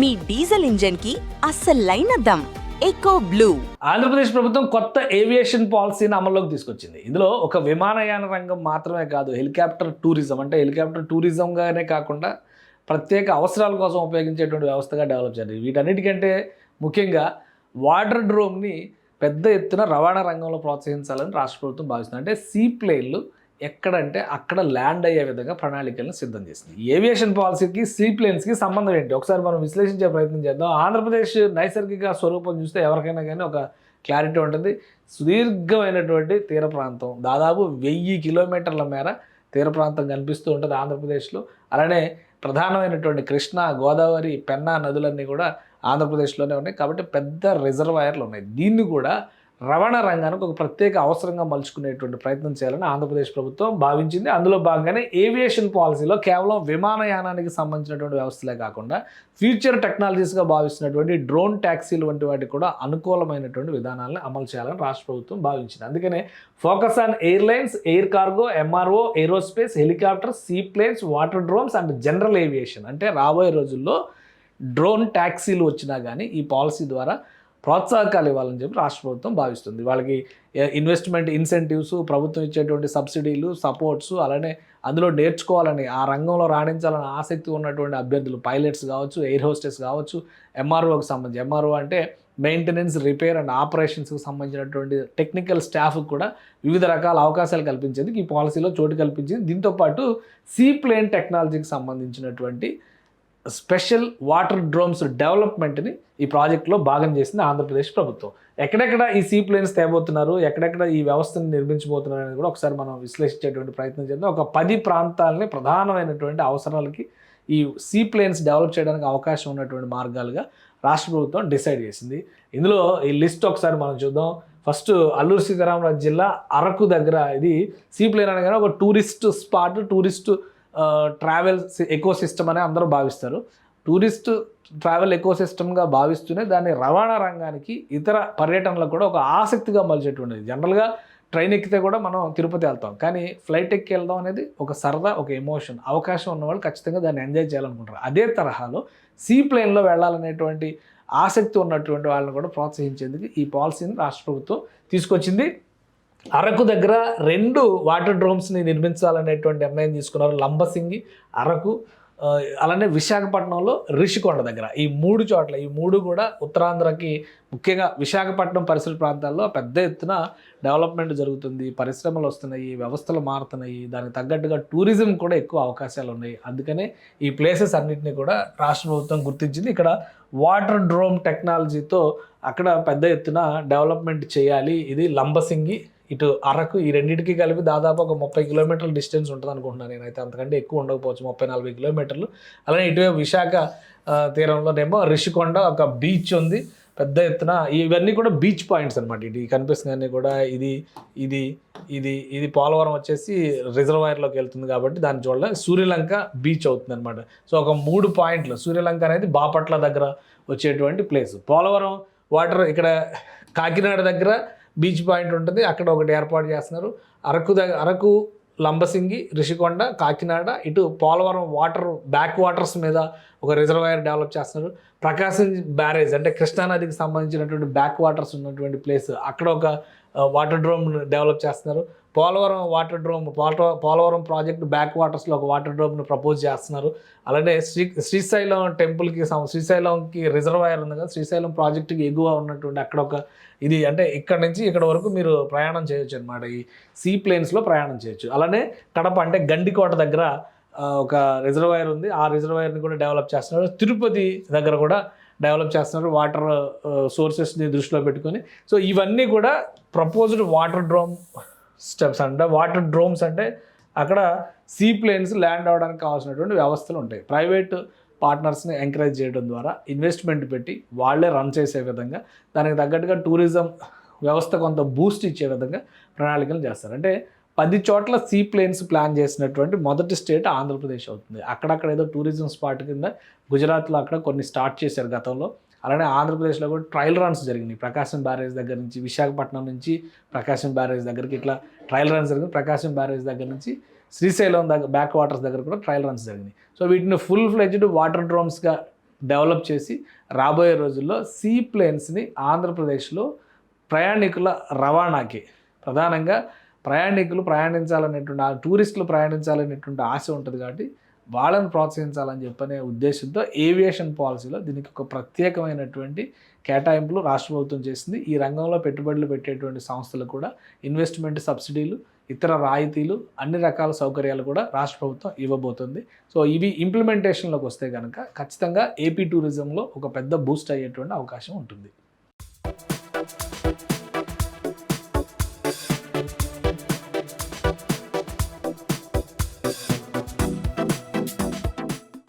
మీ diesel engine కి అస్సలైన dum echo blue. Andhra Pradesh ప్రభుత్వం కొత్త ఏవియేషన్ పాలసీని అమల్లోకి తీసుకొచ్చింది. ఇందులో ఒక విమానయాన రంగం మాత్రమే కాదు, హెలికాప్టర్ టూరిజం అంటే హెలికాప్టర్ టూరిజంగానే కాకుండా ప్రత్యేక అవసరాల కోసం ఉపయోగించేటువంటి వ్యవస్థగా డెవలప్ చేయాలి. వీటన్నిటికంటే ముఖ్యంగా వాటర్ డ్రోమ్ని పెద్ద ఎత్తున రవాణా రంగంలో ప్రోత్సహించాలని రాష్ట్ర ప్రభుత్వం భావిస్తుంది. అంటే సీ ప్లేన్లు ఎక్కడంటే అక్కడ ల్యాండ్ అయ్యే విధంగా ప్రణాళికలను సిద్ధం చేసింది. ఏవియేషన్ పాలసీకి సీ ప్లేన్స్కి సంబంధం ఏంటి ఒకసారి మనం విశ్లేషించే ప్రయత్నం చేద్దాం. ఆంధ్రప్రదేశ్ నైసర్గిక స్వరూపం చూస్తే ఎవరికైనా కానీ ఒక క్లారిటీ ఉంటుంది. సుదీర్ఘమైనటువంటి తీర ప్రాంతం, దాదాపు 1000 కిలోమీటర్ల మేర తీర ప్రాంతం కనిపిస్తూ ఉంటుంది ఆంధ్రప్రదేశ్లో. అలానే ప్రధానమైనటువంటి కృష్ణా, గోదావరి, పెన్నా నదులన్నీ కూడా ఆంధ్రప్రదేశ్లోనే ఉన్నాయి. కాబట్టి పెద్ద రిజర్వాయర్లు ఉన్నాయి. దీన్ని కూడా రవాణా రంగానికి ఒక ప్రత్యేక అవసరంగా మలుచుకునేటువంటి ప్రయత్నం చేయాలని ఆంధ్రప్రదేశ్ ప్రభుత్వం భావించింది. అందులో భాగంగానే ఏవియేషన్ పాలసీలో కేవలం విమానయానానికి సంబంధించినటువంటి వ్యవస్థలే కాకుండా ఫ్యూచర్ టెక్నాలజీస్గా భావిస్తున్నటువంటి డ్రోన్ ట్యాక్సీలు వంటి వాటికి కూడా అనుకూలమైనటువంటి విధానాలను అమలు చేయాలని రాష్ట్ర ప్రభుత్వం భావించింది. అందుకనే focus on airlines, air cargo, MRO, aerospace, helicopters, sea planes, water drones and general aviation. అంటే రాబోయే రోజుల్లో డ్రోన్ ట్యాక్సీలు వచ్చినా కానీ ఈ పాలసీ ద్వారా ప్రోత్సాహకాలు ఇవ్వాలని చెప్పి రాష్ట్ర ప్రభుత్వం భావిస్తుంది. వాళ్ళకి ఇన్వెస్ట్మెంట్ ఇన్సెంటివ్స్, ప్రభుత్వం ఇచ్చేటువంటి సబ్సిడీలు, సపోర్ట్స్, అలానే అందులో నేర్చుకోవాలని, ఆ రంగంలో రాణించాలని ఆసక్తి ఉన్నటువంటి అభ్యర్థులు, పైలట్స్ కావచ్చు, ఎయిర్ హోస్టెస్ కావచ్చు, ఎంఆర్ఓకి సంబంధించి, ఎంఆర్ఓ అంటే మెయింటెనెన్స్, రిపేర్ అండ్ ఆపరేషన్స్కి సంబంధించినటువంటి టెక్నికల్ స్టాఫ్కి కూడా వివిధ రకాల అవకాశాలు కల్పించేందుకు ఈ పాలసీలో చోటు కల్పించింది. దీంతోపాటు సీ ప్లేన్ టెక్నాలజీకి సంబంధించినటువంటి స్పెషల్ వాటర్ డ్రోమ్స్ డెవలప్మెంట్ని ఈ ప్రాజెక్టులో భాగం చేసింది ఆంధ్రప్రదేశ్ ప్రభుత్వం. ఎక్కడెక్కడ ఈ సీ ప్లేన్స్ తేబోతున్నారు, ఎక్కడెక్కడ ఈ వ్యవస్థను నిర్మించబోతున్నారు అనేది కూడా ఒకసారి మనం విశ్లేషించేటువంటి ప్రయత్నం చేద్దాం. ఒక 10 ప్రాంతాలని ప్రధానమైనటువంటి అవసరాలకి ఈ సీ ప్లేన్స్ డెవలప్ చేయడానికి అవకాశం ఉన్నటువంటి మార్గాలుగా రాష్ట్ర ప్రభుత్వం డిసైడ్ చేసింది. ఇందులో ఈ లిస్ట్ ఒకసారి మనం చూద్దాం. ఫస్ట్ అల్లూరు సీతారామరాజు జిల్లా అరకు దగ్గర ఇది సీ ప్లేన్ అనగానే ఒక tourist spot, tourist travel eco system అని అందరూ భావిస్తారు. టూరిస్ట్ ట్రావెల్ ఎకో సిస్టమ్గా భావిస్తూనే దాన్ని రవాణా రంగానికి, ఇతర పర్యటనలకు కూడా ఒక ఆసక్తిగా మలిచేటువంటిది. జనరల్గా ట్రైన్ ఎక్కితే కూడా మనం తిరుపతి వెళ్తాం, కానీ ఫ్లైట్ ఎక్కి వెళ్దాం అనేది ఒక సరదా, ఒక ఎమోషన్. అవకాశం ఉన్నవాళ్ళు ఖచ్చితంగా దాన్ని ఎంజాయ్ చేయాలనుకుంటారు. అదే తరహాలో సీ ప్లేన్లో వెళ్ళాలనేటువంటి ఆసక్తి ఉన్నటువంటి వాళ్ళని కూడా ప్రోత్సహించేందుకు ఈ పాలసీని రాష్ట్ర ప్రభుత్వం తీసుకొచ్చింది. అరకు దగ్గర 2 వాటర్ డ్రోమ్స్ని నిర్మించాలనేటువంటి నిర్ణయం తీసుకున్నారు. లంబసింగి, అరకు, అలానే విశాఖపట్నంలో రిషికొండ దగ్గర. ఈ 3 చోట్ల, ఈ 3 కూడా ఉత్తరాంధ్రకి, ముఖ్యంగా విశాఖపట్నం పరిసర ప్రాంతాల్లో పెద్ద ఎత్తున డెవలప్మెంట్ జరుగుతుంది. పరిశ్రమలు వస్తున్నాయి, వ్యవస్థలు మారుతున్నాయి, దానికి తగ్గట్టుగా టూరిజం కూడా ఎక్కువ అవకాశాలు ఉన్నాయి. అందుకనే ఈ ప్లేసెస్ అన్నింటినీ కూడా రాష్ట్ర ప్రభుత్వం గుర్తించింది. ఇక్కడ వాటర్ డ్రోమ్ టెక్నాలజీతో అక్కడ పెద్ద ఎత్తున డెవలప్మెంట్ చేయాలి. ఇది లంబసింగి, ఇటు అరకు, ఈ రెండింటికి కలిపి దాదాపు ఒక 30 కిలోమీటర్ల డిస్టెన్స్ ఉంటుంది అనుకుంటున్నాను నేనైతే. అంతకంటే ఎక్కువ ఉండకపోవచ్చు, 30-40 కిలోమీటర్లు. అలానే ఇటువైపు విశాఖ తీరంలోనేమో రిషికొండ, ఒక బీచ్ ఉంది పెద్ద ఎత్తున. ఇవన్నీ కూడా బీచ్ పాయింట్స్ అనమాట. ఇది కనిపిస్తుంది కూడా. ఇది ఇది ఇది ఇది పోలవరం వచ్చేసి రిజర్వాయర్లోకి వెళ్తుంది కాబట్టి దాన్ని చూడాలి. సూర్యలంక బీచ్ అవుతుంది అనమాట. సో ఒక 3 పాయింట్లు. సూర్యలంక అనేది బాపట్ల దగ్గర వచ్చేటువంటి ప్లేస్. పోలవరం వాటర్ ఇక్కడ కాకినాడ దగ్గర బీచ్ పాయింట్ ఉంటుంది, అక్కడ ఒకటి ఏర్పాటు చేస్తున్నారు. అరకు, లంబసింగి, రిషికొండ, కాకినాడ, ఇటు పోలవరం వాటర్ బ్యాక్ వాటర్స్ మీద ఒక రిజర్వాయర్ డెవలప్ చేస్తున్నారు. ప్రకాశం బ్యారేజ్ అంటే కృష్ణానదికి సంబంధించినటువంటి బ్యాక్ వాటర్స్ ఉన్నటువంటి ప్లేస్, అక్కడ ఒక వాటర్ డ్రోమ్ డెవలప్ చేస్తున్నారు. Polavaram water drome, Polavaram project back వాటర్స్లో ఒక వాటర్ డ్రోమ్ను ప్రపోజ్ చేస్తున్నారు. అలానే శ్రీశైలం టెంపుల్కి, శ్రీశైలంకి రిజర్వాయర్ ఉంది కదా, శ్రీశైలం ప్రాజెక్టుకి ఎగువ ఉన్నటువంటి అక్కడ ఒక ఇది, అంటే ఇక్కడ నుంచి ఇక్కడ వరకు మీరు ప్రయాణం చేయొచ్చు అనమాట. ఈ సీ ప్లేన్స్లో ప్రయాణం చేయొచ్చు. అలానే కడప అంటే గండికోట దగ్గర ఒక రిజర్వాయర్ ఉంది, ఆ రిజర్వాయర్ని కూడా డెవలప్ చేస్తున్నారు. తిరుపతి దగ్గర కూడా డెవలప్ చేస్తున్నారు వాటర్ సోర్సెస్ని దృష్టిలో పెట్టుకొని. సో ఇవన్నీ కూడా ప్రపోజ్డ్ వాటర్ డ్రోమ్ స్టెప్స్ అంటే, వాటర్ డ్రోమ్స్ అంటే అక్కడ సీ ప్లేన్స్ ల్యాండ్ అవ్వడానికి కావాల్సినటువంటి వ్యవస్థలు ఉంటాయి. ప్రైవేట్ పార్ట్నర్స్ని ఎంకరేజ్ చేయడం ద్వారా ఇన్వెస్ట్మెంట్ పెట్టి వాళ్ళే రన్ చేసే విధంగా, దానికి తగ్గట్టుగా టూరిజం వ్యవస్థ కొంత బూస్ట్ ఇచ్చే విధంగా ప్రణాళికలు చేస్తారు. అంటే 10 చోట్ల సీ ప్లేన్స్ ప్లాన్ చేసినటువంటి మొదటి స్టేట్ ఆంధ్రప్రదేశ్ అవుతుంది. అక్కడక్కడ ఏదో టూరిజం స్పాట్ కింద గుజరాత్లో అక్కడ కొన్ని స్టార్ట్ చేశారు గతంలో. అలానే ఆంధ్రప్రదేశ్లో కూడా ట్రయల్ రన్స్ జరిగినాయి. ప్రకాశం బ్యారేజ్ దగ్గర నుంచి, విశాఖపట్నం నుంచి ప్రకాశం బ్యారేజ్ దగ్గరికి ఇట్లా ట్రయల్ రన్స్ జరిగింది. ప్రకాశం బ్యారేజ్ దగ్గర నుంచి శ్రీశైలం దగ్గర బ్యాక్ వాటర్స్ దగ్గర కూడా ట్రయల్ రన్స్ జరిగినాయి. సో వీటిని ఫుల్ ఫ్లెడ్జ్డ్ వాటర్ డ్రోమ్స్గా డెవలప్ చేసి రాబోయే రోజుల్లో సీ ప్లేన్స్ని ఆంధ్రప్రదేశ్లో ప్రయాణికుల రవాణాకి, ప్రధానంగా ప్రయాణికులు ప్రయాణించాలనేటువంటి టూరిస్టులు ప్రయాణించాలనేటువంటి ఆశ ఉంటుంది కాబట్టి వాళ్ళని ప్రోత్సహించాలని చెప్పనే ఉద్దేశంతో ఏవియేషన్ పాలసీలో దీనికి ఒక ప్రత్యేకమైనటువంటి కేటాయింపులు రాష్ట్ర ప్రభుత్వం చేసింది. ఈ రంగంలో పెట్టుబడులు పెట్టేటువంటి సంస్థలు కూడా ఇన్వెస్ట్మెంట్ సబ్సిడీలు, ఇతర రాయితీలు, అన్ని రకాల సౌకర్యాలు కూడా రాష్ట్ర ప్రభుత్వం ఇవ్వబోతుంది. సో ఇవి ఇంప్లిమెంటేషన్లోకి వస్తే కనుక ఖచ్చితంగా ఏపీ టూరిజంలో ఒక పెద్ద బూస్ట్ అయ్యేటువంటి అవకాశం ఉంటుంది.